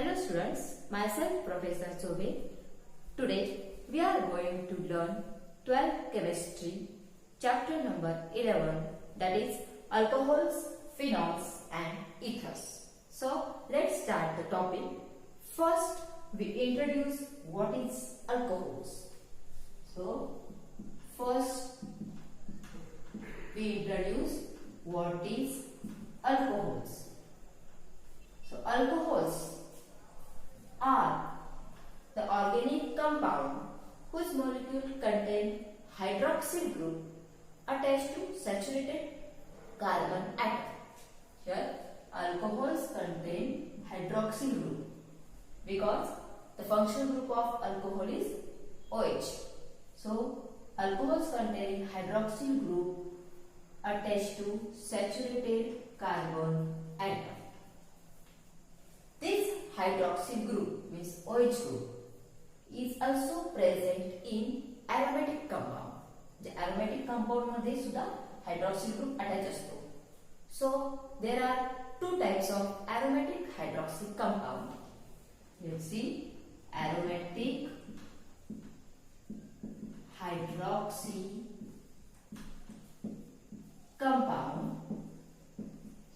Hello students, myself Professor Chobe. Today we are going to learn 12th chemistry chapter number 11, that is alcohols, phenols and ethers. So let's start the topic. First we introduce what is alcohols. So first we introduce what is alcohols. So alcohols are the organic compound whose molecule contain hydroxyl group attached to saturated carbon atom. Here alcohols contain hydroxyl group because the functional group of alcohol is OH. So alcohols containing hydroxyl group attached to saturated carbon atom. This hydroxyl group means OH group is also present in aromatic compound. The aromatic compound मध्ये सुद्धा hydroxyl group attached असतो. So there are two types of aromatic hydroxyl compound. Let's see, aromatic hydroxy compound.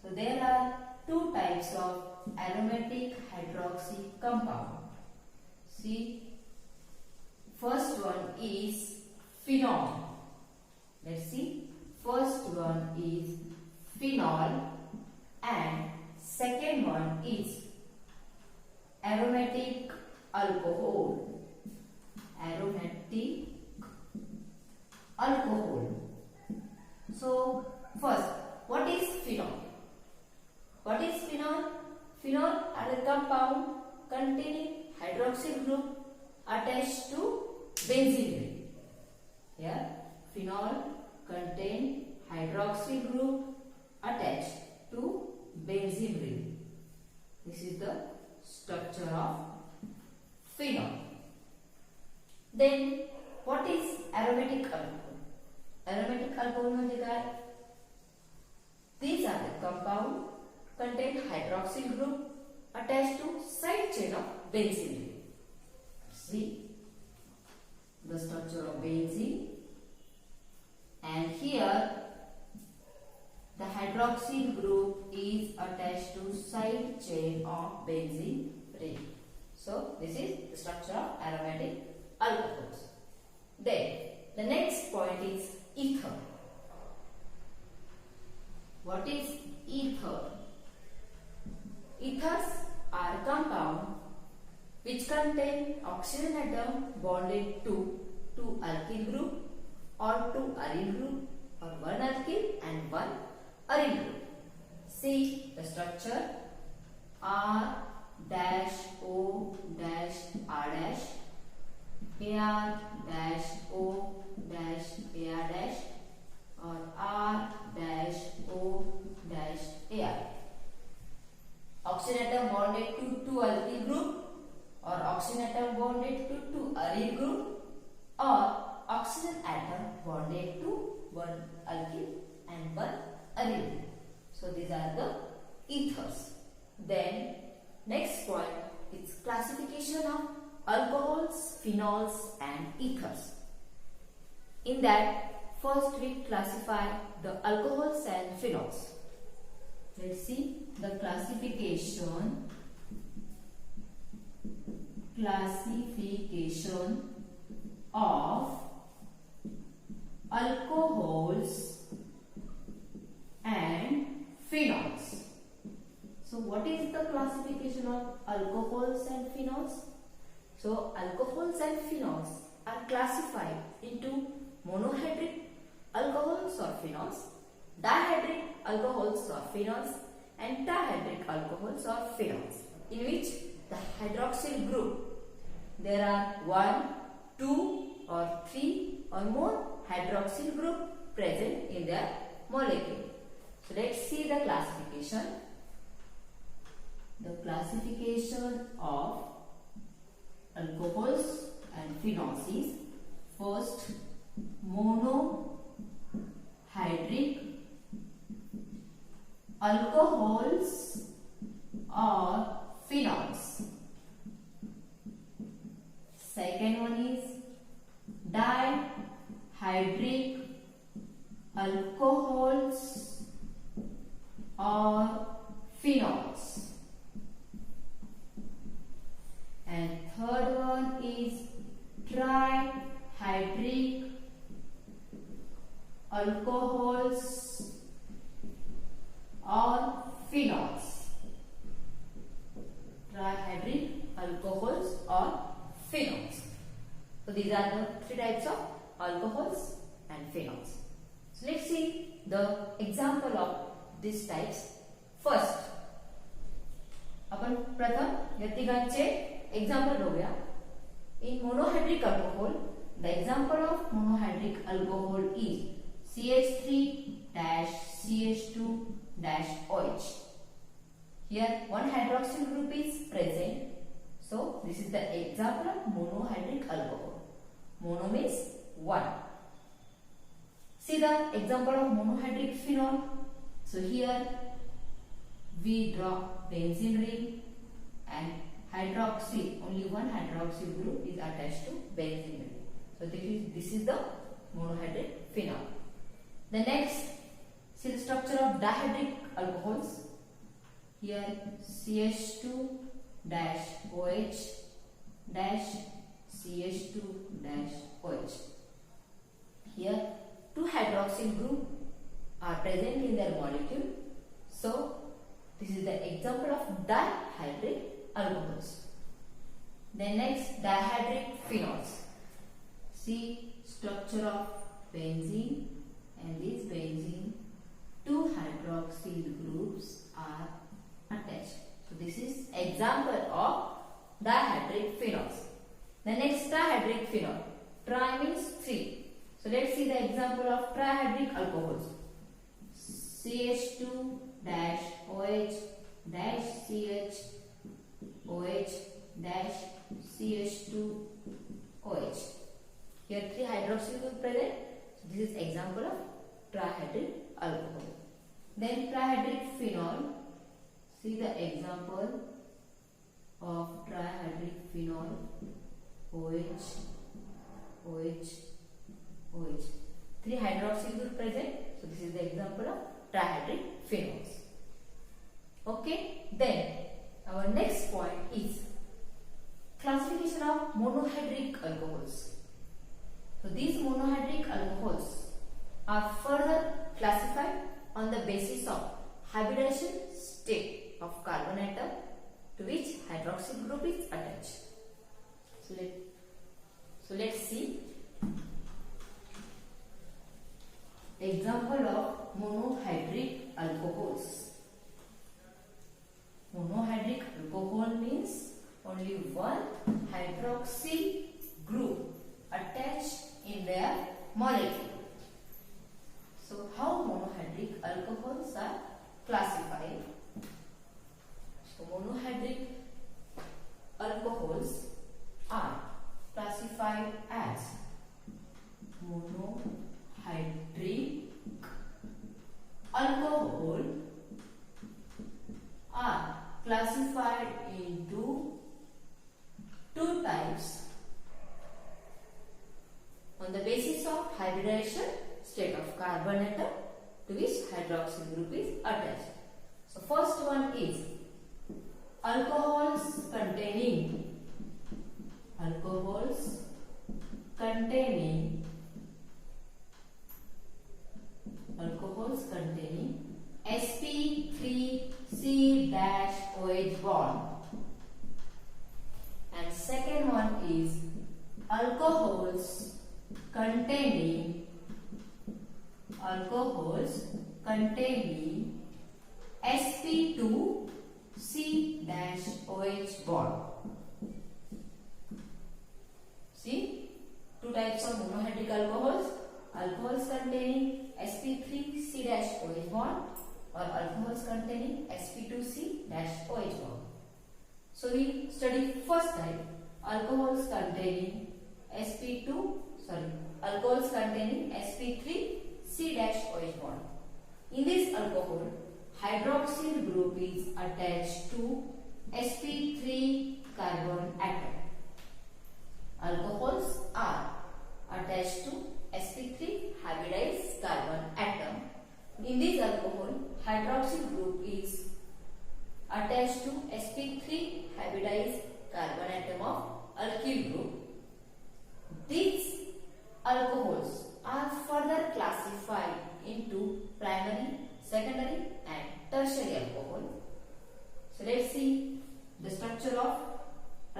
So there are two types of aromatic hydroxy compound. See, first one is phenol. Let's see, first one is phenol and second one is aromatic alcohol. Aromatic alcohol. So first, what is phenol? What is phenol? Phenol are a compound containing hydroxyl group attached to benzene ring. Here, phenol contain hydroxyl group attached to benzene ring. This is the structure of phenol. Then, what is aromatic alcohol? Aromatic alcohol म्हणजे काय? These are the compound contain hydroxyl group attached to side chain of benzene. See the structure of benzene, and here the hydroxyl group is attached to side chain of benzene ring. So this is the structure of aromatic alcohols. Then the next point is ether. What is ether? Ethers are compound which contain oxygen atom bonded to two alkyl group or two aryl group or one alkyl and one aryl group. See the structure R dash O dash R dash, AR dash O dash AR dash or R dash O dash AR. Oxygen atom bonded to two alkyl group or oxygen atom bonded to two aryl group or oxygen atom bonded to one alkyl and one aryl group. So these are the ethers. Then next point is classification of alcohols, phenols and ethers. In that, first we classify the alcohols and phenols. Let's see the classification of alcohols and phenols. So what is the classification of alcohols and phenols? So alcohols and phenols are classified into monohydric alcohols or phenols, dihydric alcohols or phenols and trihydric alcohols or phenols, in which the hydroxyl group there are 1, 2 or 3 or more hydroxyl group present in their molecule. So let's see the classification. The classification of alcohols and phenols is first monohydric alcohols or phenols. monohydric alcohols or phenols. So these are the three types of alcohols and phenols. So let's see the example of these types. First, आपण प्रथम या तिघांचे example बघूया. In monohydric alcohol, the example of monohydric alcohol is CH3-CH2-OH. Here one hydroxyl group is present. So this is the example of monohydric alcohol. Mono means one. See the example of monohydric phenol. So here we draw benzene ring and hydroxyl, only one hydroxyl group is attached to benzene ring. So this is the monohydric phenol. The next, see the structure of dihydric alcohols. Here CH2-OH-CH2-OH. Here two hydroxyl group are present in their molecule. So this is the example of dihydric alcohols. Then next, dihydric phenols. See structure of benzene and this benzene, two hydroxyl groups are attached. So this is example of dihydric phenols. The next, trihydric phenol. Tri means three. So let's see the example of trihydric alcohols. CH2-OH-CH-OH-CH2OH. Here three hydroxyl group present. So this is example of trihydric alcohol. Then trihydric phenol. See the example of trihydric phenol. OH, OH, OH. Three hydroxyl group present. So this is the example of trihydric phenols. Okay. Then our next point is classification of monohydric alcohols. So these monohydric alcohols are further classified on the basis of hybridization state of carbon atom to which hydroxyl group is attached. So let's see example of monohydric alcohols. Monohydric alcohol means only one hydroxyl group attached in their molecule. So how monohydric alcohols are classified? So monohydric alcohols are classified as monohydric alcohol are classified into two types on the basis of hybridization state of carbon atom to which hydroxyl group is attached. So first one is alcohols containing sp3c-OH bond, and second one is alcohols containing sp2c-OH bond. See, two types of monohydric alcohols: alcohols containing sp3c-OH bond or alcohols containing sp2c-OH bond. So we study first type, alcohols containing sp3c-OH bond. In this alcohol, hydroxyl group is attached to sp3 carbon atom. Alcohols are attached to sp3 hybridized carbon atom. In this alcohol, hydroxyl group is attached to sp3 hybridized carbon atom of alkyl group. These alcohols are further classified into primary, secondary and tertiary alcohol. So let's see the structure of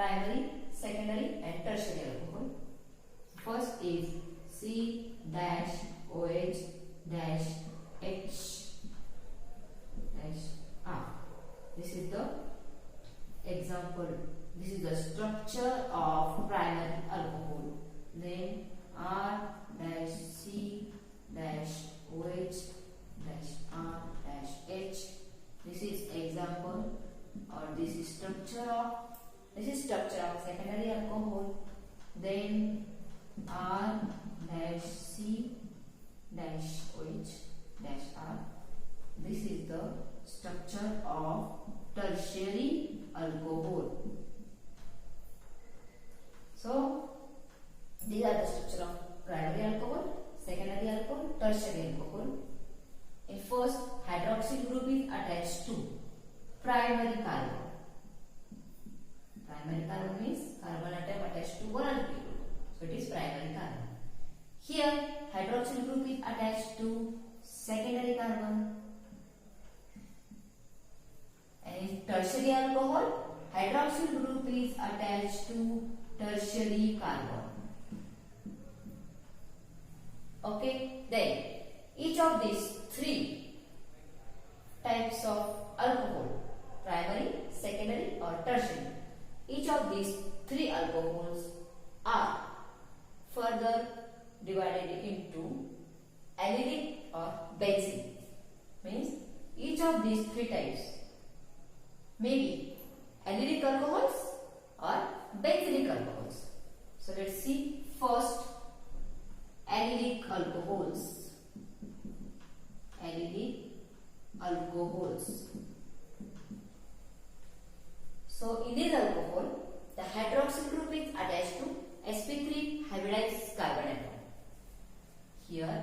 primary, secondary and tertiary alcohol. First is C-OH-H-R. This is the example. This is the structure of primary alcohol. Then R-C-OH-R-H. This is example, or this is structure of secondary alcohol. Then R-C-OH-R. This is the structure of tertiary alcohol. So these are the structure of primary alcohol, secondary alcohol, tertiary alcohol. In first, hydroxyl group is attached to primary carbon. Primary carbon means carbon atom attached to one alkyl group. So it is primary carbon. Here, hydroxyl group is attached to secondary carbon. And in tertiary alcohol, hydroxyl group is attached to tertiary carbon. Okay, then each of these three types of alcohol, primary, secondary or tertiary, each of these three alcohols are further divided into allylic or benzylic. Means each of these three types may be allylic alcohols or benzylic alcohols. So let's see first allylic alcohols. Allylic alcohols. So in this alcohol, the hydroxyl group is attached to sp3 hybridized carbon atom. Here,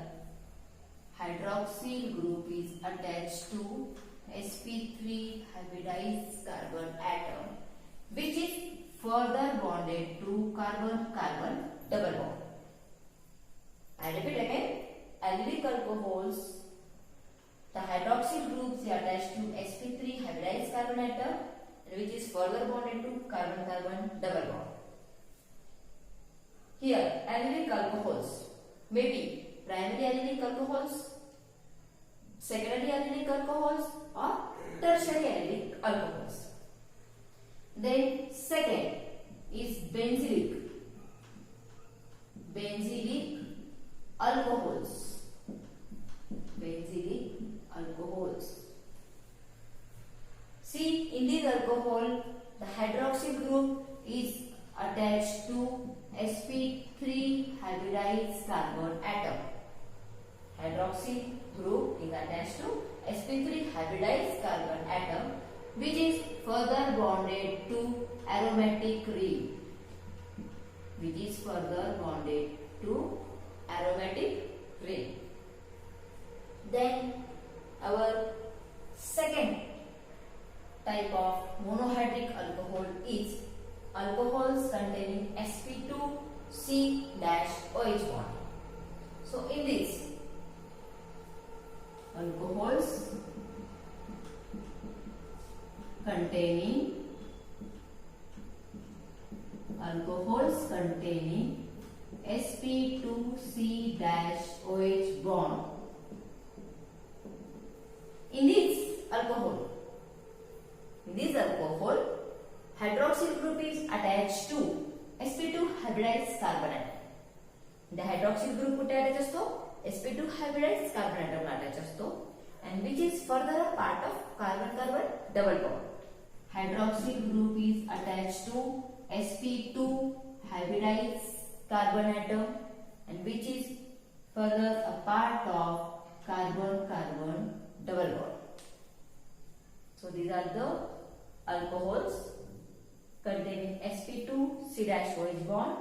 hydroxyl group is attached to sp3 hybridized carbon atom, which is further bonded to carbon-carbon double bond. I repeat again, allylic alcohols, the hydroxyl group is attached to sp3 hybridized carbon atom, which is further bonded to carbon-carbon double bond. Here, allylic alcohols may be primary allylic alcohols, secondary allylic alcohols or tertiary allylic alcohols. Then second is benzylic alcohols. Benzylic alcohols. See, in this alcohol, the hydroxyl group is attached to sp3 hybridized carbon atom. Hydroxyl group is attached to sp3 hybridized carbon atom, which is further bonded to aromatic ring. Then our second type of monohydric alcohol is alcohols containing sp2C-OH bond. So in this, alcohols containing sp2C-OH bond. In this alcohol, hydroxyl group is attached to sp2 hybridized carbon atom. The hydroxyl group कुठे attach असतो? sp2 hybridized carbon atom ला attach असतो, and which is further a part of carbon-carbon double bond. Hydroxyl group is attached to sp2 hybridized carbon atom, and which is further a part of carbon-carbon double bond. So these are the alcohols containing sp2C-OH bond.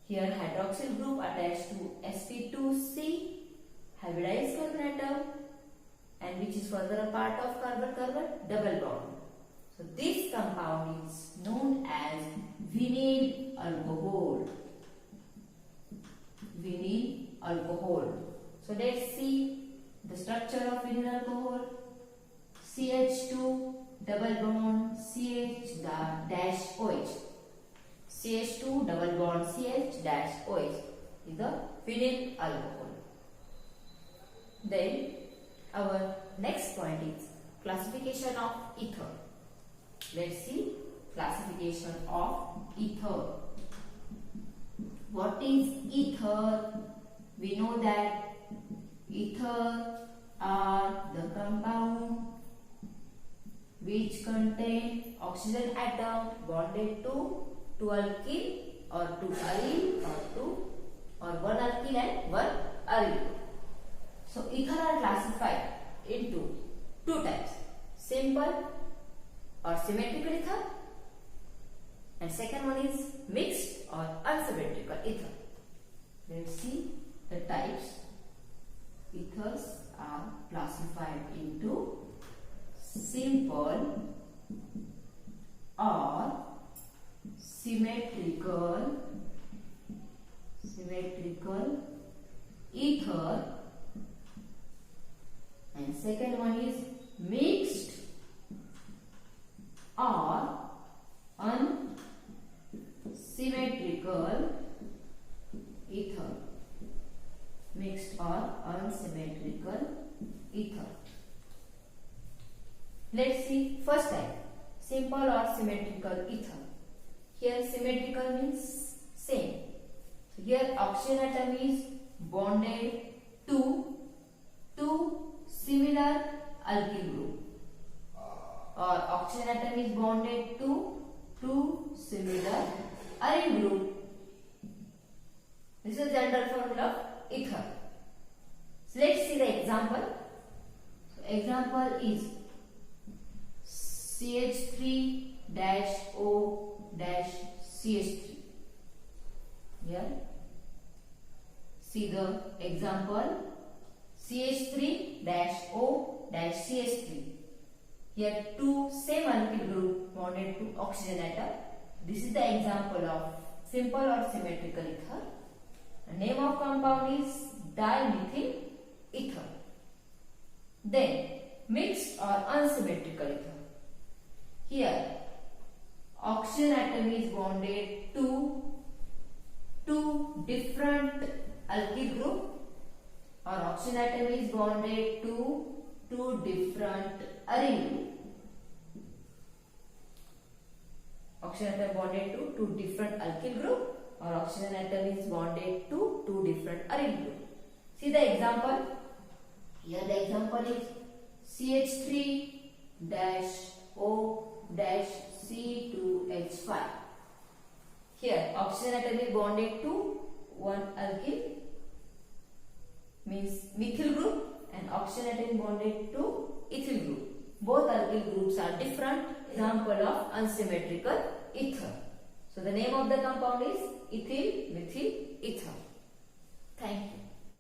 Here hydroxyl group attached to sp2C hybridized carbon atom, and which is further a part of carbon-carbon double bond. So this compound is known as vinyl alcohol. So let's see the structure of vinyl alcohol. CH2 double bond CH-OH. CH2 double bond CH dash OH is the phenyl alcohol. Then our next point is classification of ether. Let's see classification of ether. What is ether? We know that ether are the compound which contain oxygen atom bonded to two alkyl or two aryl or one alkyl and one aryl. So ether are classified into two types, simple or symmetrical ether, and second one is mixed or unsymmetrical ether. Let's see the types. Ethers are classified into simple or symmetrical ether, and second one is mixed or unsymmetrical ether. Mixed or unsymmetrical ether. Let's see first type, simple or symmetrical ether. Here symmetrical means same. So here oxygen atom is bonded to two similar alkyl group, or oxygen atom is bonded to two similar aryl group. This is the general formula of ether. So let's see the example. So example is CH3-O-CH3. Here see the example, CH3-O-CH3. Here two same alkyl group bonded to oxygen atom. This is the example of simple or symmetrical ether. The name of compound is dimethyl ether. Then mixed or unsymmetrical ether. Here oxygen atom is bonded to two different alkyl group, or oxygen atom is bonded to two different aryl group. Oxygen atom bonded to two different alkyl group, or oxygen atom is bonded to two different aryl group. See the example. Here the example is CH3-O-C2H5. Here oxygen atom is bonded to one alkyl means methyl group, and oxygen atom bonded to ethyl group. Both alkyl groups are different. Example of unsymmetrical ether. So the name of the compound is ethyl methyl ether. Thank you.